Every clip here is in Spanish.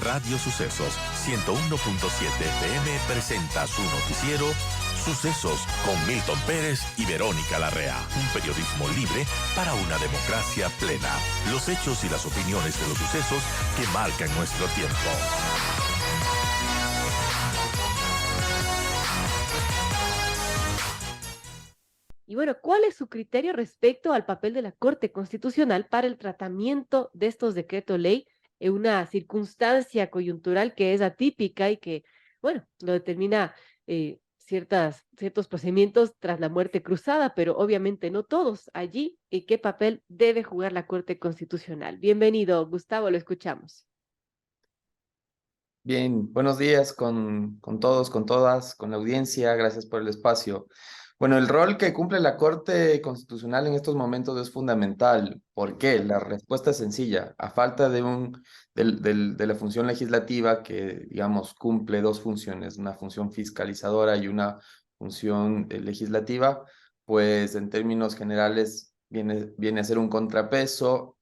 Radio Sucesos 101.7 FM presenta su noticiero Sucesos con Milton Pérez y Verónica Larrea. Un periodismo libre para una democracia plena. Los hechos y las opiniones de los sucesos que marcan nuestro tiempo. Y bueno, ¿cuál es su criterio respecto al papel de la Corte Constitucional para el tratamiento de estos decretos ley en una circunstancia coyuntural que es atípica y que, bueno, lo determina ciertos procedimientos tras la muerte cruzada, pero obviamente no todos allí? ¿Y qué papel debe jugar la Corte Constitucional? Bienvenido, Gustavo, lo escuchamos. Bien, buenos días con todos, con todas, con la audiencia. Gracias por el espacio. Bueno, el rol que cumple la Corte Constitucional en estos momentos es fundamental. ¿Por qué? La respuesta es sencilla. A falta de la función legislativa que, digamos, cumple dos funciones, una función fiscalizadora y una función legislativa, pues en términos generales viene a ser un contrapeso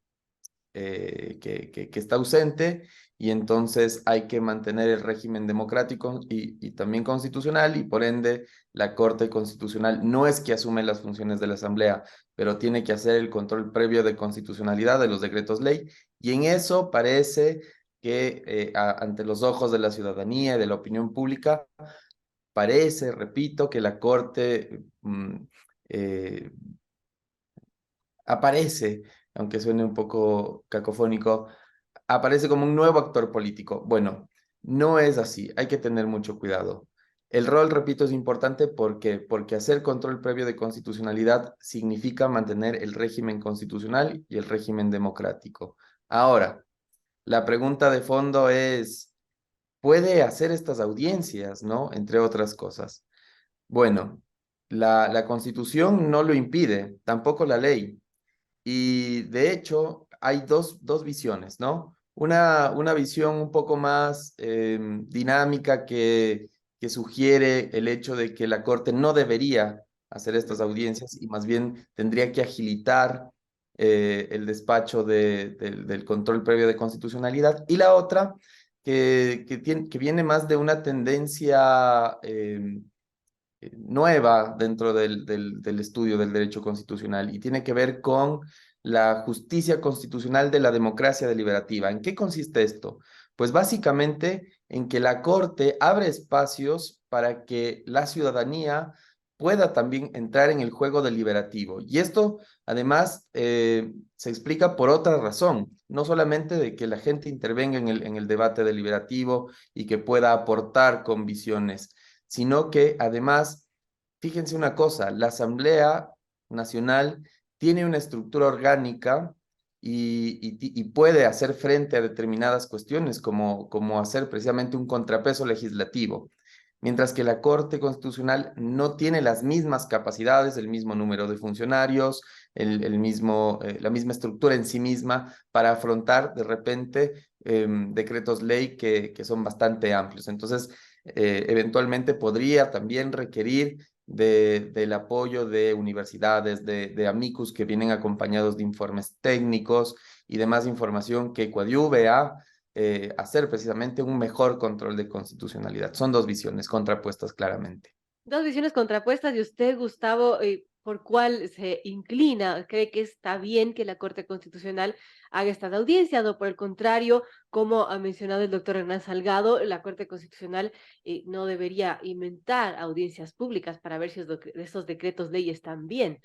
que está ausente, y entonces hay que mantener el régimen democrático y también constitucional, y por ende la Corte Constitucional no es que asume las funciones de la Asamblea, pero tiene que hacer el control previo de constitucionalidad de los decretos ley, y en eso parece que ante los ojos de la ciudadanía y de la opinión pública, parece, repito, que la Corte eh, aparece, aunque suene un poco cacofónico, aparece como un nuevo actor político. Bueno, no es así, hay que tener mucho cuidado. El rol, repito, es importante porque hacer control previo de constitucionalidad significa mantener el régimen constitucional y el régimen democrático. Ahora, la pregunta de fondo es, ¿puede hacer estas audiencias, no? Entre otras cosas. Bueno, la Constitución no lo impide, tampoco la ley. Y de hecho, hay dos visiones, ¿no? Una visión un poco más dinámica que sugiere el hecho de que la Corte no debería hacer estas audiencias y más bien tendría que agilitar el despacho del control previo de constitucionalidad. Y la otra, que viene más de una tendencia nueva dentro del estudio del derecho constitucional, y tiene que ver con la justicia constitucional de la democracia deliberativa. ¿En qué consiste esto? Pues básicamente en que la Corte abre espacios para que la ciudadanía pueda también entrar en el juego deliberativo. Y esto, además, se explica por otra razón, no solamente de que la gente intervenga en el debate deliberativo y que pueda aportar con visiones, sino que además, fíjense una cosa, la Asamblea Nacional tiene una estructura orgánica y puede hacer frente a determinadas cuestiones, como hacer precisamente un contrapeso legislativo, mientras que la Corte Constitucional no tiene las mismas capacidades, el mismo número de funcionarios, la misma estructura en sí misma para afrontar de repente decretos ley que son bastante amplios. Entonces, eventualmente podría también requerir del apoyo de universidades, de amicus que vienen acompañados de informes técnicos y demás información que coadyuve a hacer precisamente un mejor control de constitucionalidad. Son dos visiones contrapuestas claramente. Dos visiones contrapuestas. ¿Y usted, Gustavo, por cuál se inclina? ¿Cree que está bien que la Corte Constitucional haga estas audiencias, o por el contrario, como ha mencionado el doctor Hernán Salgado, la Corte Constitucional no debería inventar audiencias públicas para ver si esos decretos leyes están bien?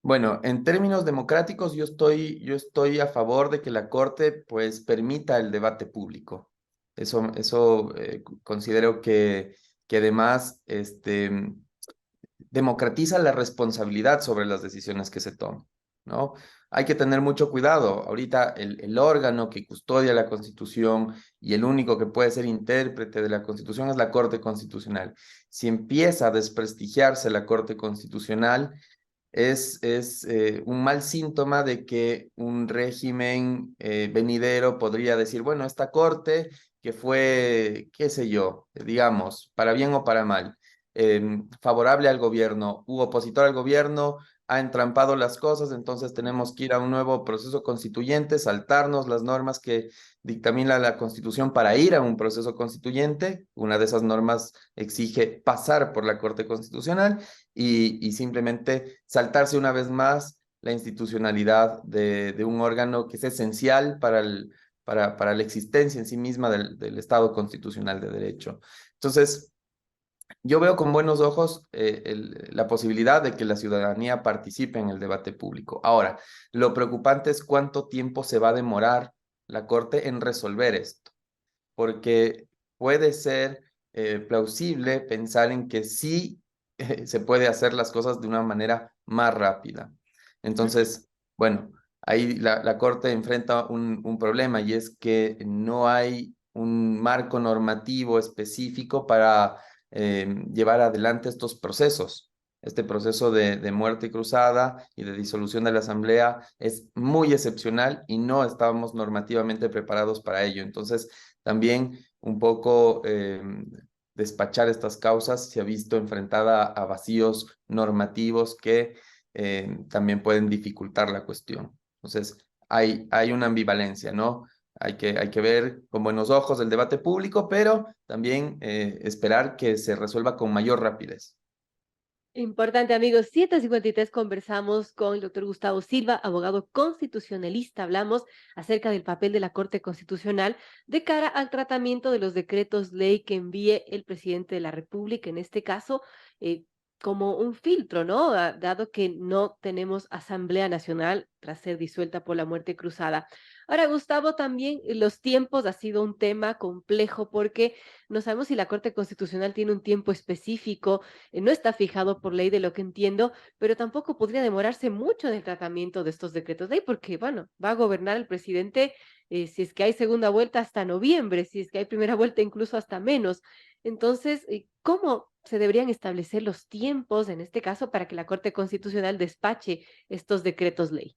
Bueno, en términos democráticos, yo estoy a favor de que la Corte pues permita el debate público. Eso considero que además democratiza la responsabilidad sobre las decisiones que se toman, ¿no? Hay que tener mucho cuidado. Ahorita el órgano que custodia la Constitución y el único que puede ser intérprete de la Constitución es la Corte Constitucional. Si empieza a desprestigiarse la Corte Constitucional, es un mal síntoma de que un régimen venidero podría decir, bueno, esta corte que fue, qué sé yo, digamos, para bien o para mal, favorable al gobierno u opositor al gobierno, ha entrampado las cosas, entonces tenemos que ir a un nuevo proceso constituyente, saltarnos las normas que dictamina la Constitución para ir a un proceso constituyente. Una de esas normas exige pasar por la Corte Constitucional y simplemente saltarse una vez más la institucionalidad de un órgano que es esencial para la existencia en sí misma del Estado constitucional de derecho. Entonces, yo veo con buenos ojos la posibilidad de que la ciudadanía participe en el debate público. Ahora, lo preocupante es cuánto tiempo se va a demorar la Corte en resolver esto, porque puede ser plausible pensar en que sí se puede hacer las cosas de una manera más rápida. Entonces, bueno, ahí la Corte enfrenta un problema y es que no hay un marco normativo específico para llevar adelante estos procesos. Este proceso de muerte cruzada y de disolución de la asamblea es muy excepcional y no estábamos normativamente preparados para ello. Entonces, también un poco despachar estas causas se ha visto enfrentada a vacíos normativos que también pueden dificultar la cuestión. Entonces, hay una ambivalencia, ¿no? Hay que ver con buenos ojos el debate público, pero también esperar que se resuelva con mayor rapidez. Importante, amigos. 7:53 conversamos con el doctor Gustavo Silva, abogado constitucionalista. Hablamos acerca del papel de la Corte Constitucional de cara al tratamiento de los decretos ley que envíe el presidente de la República, en este caso, eh, como un filtro, ¿no? Dado que no tenemos Asamblea Nacional tras ser disuelta por la muerte cruzada. Ahora, Gustavo, también los tiempos ha sido un tema complejo porque no sabemos si la Corte Constitucional tiene un tiempo específico, no está fijado por ley de lo que entiendo, pero tampoco podría demorarse mucho en el tratamiento de estos decretos de ley, porque, bueno, va a gobernar el presidente, si es que hay segunda vuelta hasta noviembre, si es que hay primera vuelta incluso hasta menos. Entonces, ¿cómo se deberían establecer los tiempos en este caso para que la Corte Constitucional despache estos decretos ley?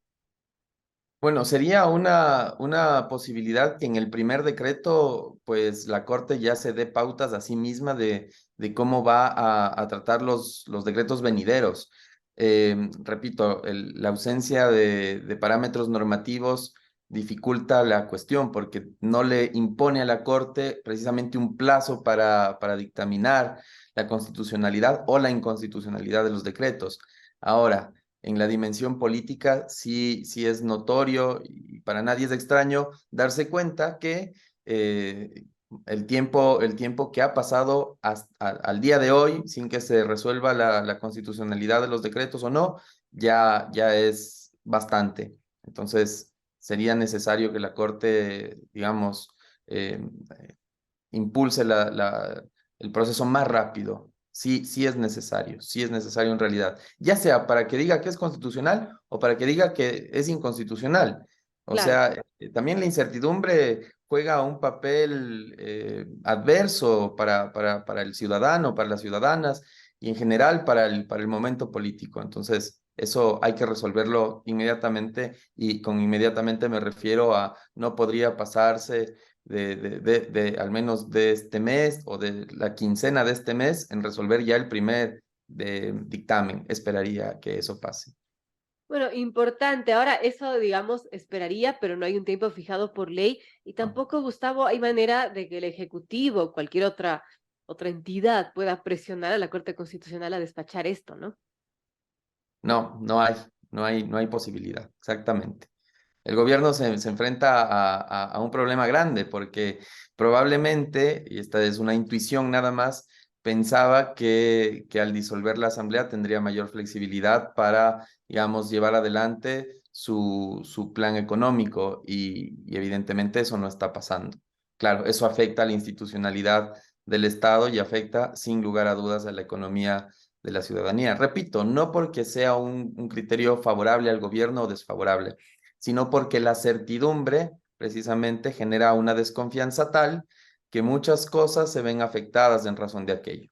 Bueno, sería una posibilidad que en el primer decreto, pues la Corte ya se dé pautas a sí misma de cómo va a tratar los decretos venideros. Repito, la ausencia de parámetros normativos dificulta la cuestión porque no le impone a la Corte precisamente un plazo para dictaminar la constitucionalidad o la inconstitucionalidad de los decretos. Ahora, en la dimensión política sí es notorio y para nadie es extraño darse cuenta que el tiempo que ha pasado hasta, al día de hoy, sin que se resuelva la constitucionalidad de los decretos o no, ya es bastante. Entonces, sería necesario que la Corte, digamos, impulse el proceso más rápido. Sí es necesario en realidad, ya sea para que diga que es constitucional o para que diga que es inconstitucional. O Claro. sea, también la incertidumbre juega un papel adverso para el ciudadano, para las ciudadanas y en general para el momento político. Entonces, eso hay que resolverlo inmediatamente y con inmediatamente me refiero a no podría pasarse al menos de este mes o de la quincena de este mes en resolver ya el primer dictamen. Esperaría que eso pase. Bueno, importante. Ahora, eso, digamos, esperaría, pero no hay un tiempo fijado por ley y tampoco, Gustavo, hay manera de que el Ejecutivo o cualquier otra entidad pueda presionar a la Corte Constitucional a despachar esto, ¿no? No, no hay posibilidad, exactamente. El gobierno se enfrenta a un problema grande porque probablemente, y esta es una intuición nada más, pensaba que al disolver la asamblea tendría mayor flexibilidad para, digamos, llevar adelante su plan económico y evidentemente eso no está pasando. Claro, eso afecta a la institucionalidad del Estado y afecta sin lugar a dudas a la economía de la ciudadanía. Repito, no porque sea un criterio favorable al gobierno o desfavorable, sino porque la certidumbre precisamente genera una desconfianza tal que muchas cosas se ven afectadas en razón de aquello.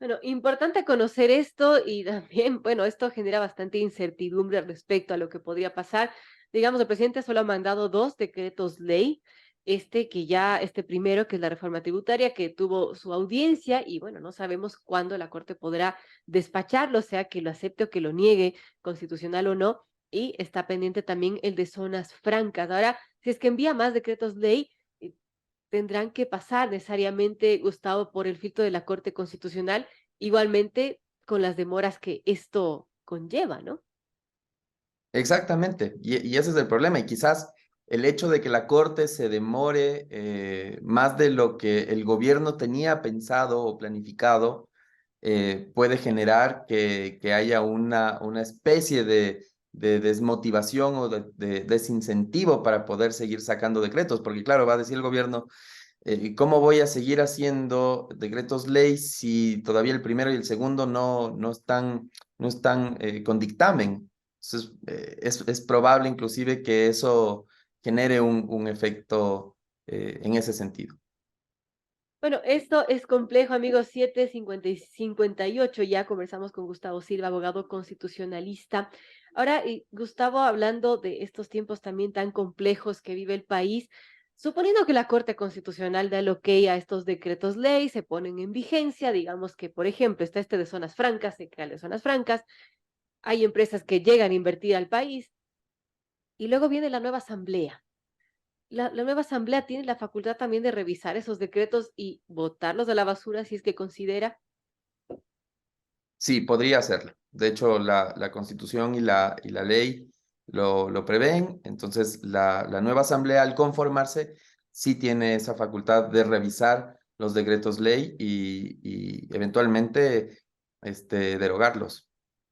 Bueno, importante conocer esto y también, bueno, esto genera bastante incertidumbre respecto a lo que podría pasar. Digamos, el presidente solo ha mandado dos decretos ley, este primero, que es la reforma tributaria, que tuvo su audiencia y bueno, no sabemos cuándo la Corte podrá despacharlo, sea que lo acepte o que lo niegue, constitucional o no, y está pendiente también el de zonas francas. Ahora, si es que envía más decretos ley, tendrán que pasar necesariamente, Gustavo, por el filtro de la Corte Constitucional, igualmente con las demoras que esto conlleva, ¿no? Exactamente, y ese es el problema. Y quizás el hecho de que la Corte se demore más de lo que el gobierno tenía pensado o planificado, puede generar que haya una especie de desmotivación o de desincentivo para poder seguir sacando decretos, porque claro, va a decir el gobierno, ¿cómo voy a seguir haciendo decretos ley si todavía el primero y el segundo no están con dictamen? Entonces, es probable inclusive que eso genere un efecto en ese sentido. Bueno, esto es complejo, amigos. 7:58 ya conversamos con Gustavo Silva, abogado constitucionalista. Ahora, Gustavo, hablando de estos tiempos también tan complejos que vive el país, suponiendo que la Corte Constitucional da el ok a estos decretos ley, se ponen en vigencia, digamos que, por ejemplo, está este de zonas francas, se crea el de zonas francas, hay empresas que llegan a invertir al país y luego viene la nueva asamblea. La nueva asamblea tiene la facultad también de revisar esos decretos y botarlos a la basura si es que considera. Sí, podría hacerlo. De hecho, la Constitución y la ley lo prevén. Entonces, la nueva Asamblea, al conformarse, sí tiene esa facultad de revisar los decretos ley y eventualmente derogarlos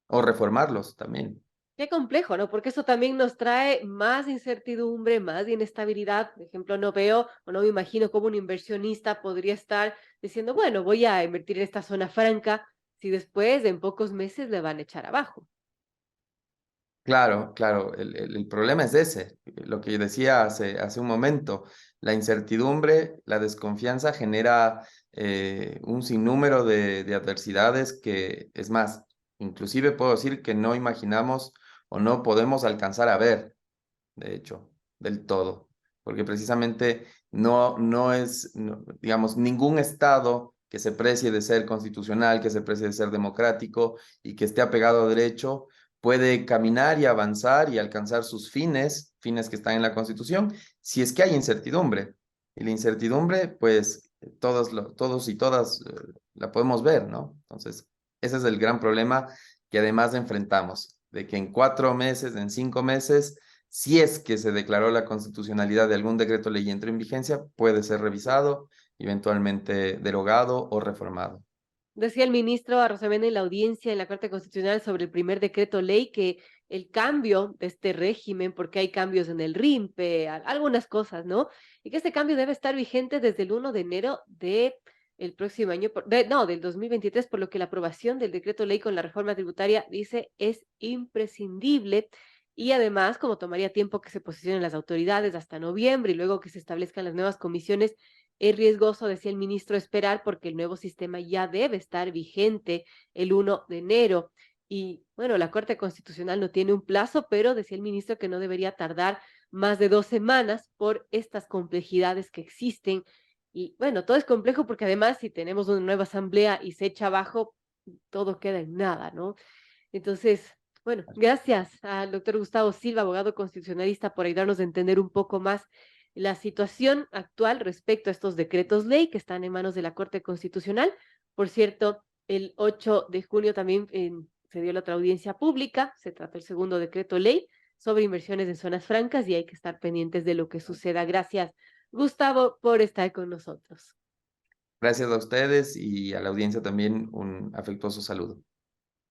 o reformarlos también. Qué complejo, ¿no? Porque eso también nos trae más incertidumbre, más inestabilidad. Por ejemplo, no veo o no me imagino cómo un inversionista podría estar diciendo, bueno, voy a invertir en esta zona franca, si después en pocos meses le van a echar abajo. Claro, claro, el problema es ese, lo que decía hace un momento, la incertidumbre, la desconfianza genera un sinnúmero de adversidades que, es más, inclusive puedo decir que no imaginamos o no podemos alcanzar a ver, de hecho, del todo, porque precisamente no es, digamos, ningún estado que se precie de ser constitucional, que se precie de ser democrático y que esté apegado a derecho, puede caminar y avanzar y alcanzar sus fines que están en la Constitución, si es que hay incertidumbre. Y la incertidumbre, pues, todos y todas la podemos ver, ¿no? Entonces, ese es el gran problema que además enfrentamos, de que en 4 meses, en 5 meses, si es que se declaró la constitucionalidad de algún decreto ley y entró en vigencia, puede ser revisado, eventualmente derogado o reformado. Decía el ministro Arrosemena en la audiencia en la Corte Constitucional sobre el primer decreto ley que el cambio de este régimen, porque hay cambios en el RIMPE, algunas cosas, ¿no? Y que este cambio debe estar vigente desde el 1 de enero de el próximo año, no, del 2023, por lo que la aprobación del decreto ley con la reforma tributaria, dice, es imprescindible. Y además, como tomaría tiempo que se posicionen las autoridades hasta noviembre y luego que se establezcan las nuevas comisiones, es riesgoso, decía el ministro, esperar porque el nuevo sistema ya debe estar vigente el 1 de enero. Y bueno, la Corte Constitucional no tiene un plazo, pero decía el ministro que no debería tardar más de 2 semanas por estas complejidades que existen. Y bueno, todo es complejo porque además si tenemos una nueva asamblea y se echa abajo, todo queda en nada, ¿no? Entonces, bueno, gracias al doctor Gustavo Silva, abogado constitucionalista, por ayudarnos a entender un poco más la situación actual respecto a estos decretos ley que están en manos de la Corte Constitucional. Por cierto, el 8 de junio también se dio la otra audiencia pública, se trató el segundo decreto ley sobre inversiones en zonas francas y hay que estar pendientes de lo que suceda. Gracias, Gustavo, por estar con nosotros. Gracias a ustedes y a la audiencia también un afectuoso saludo.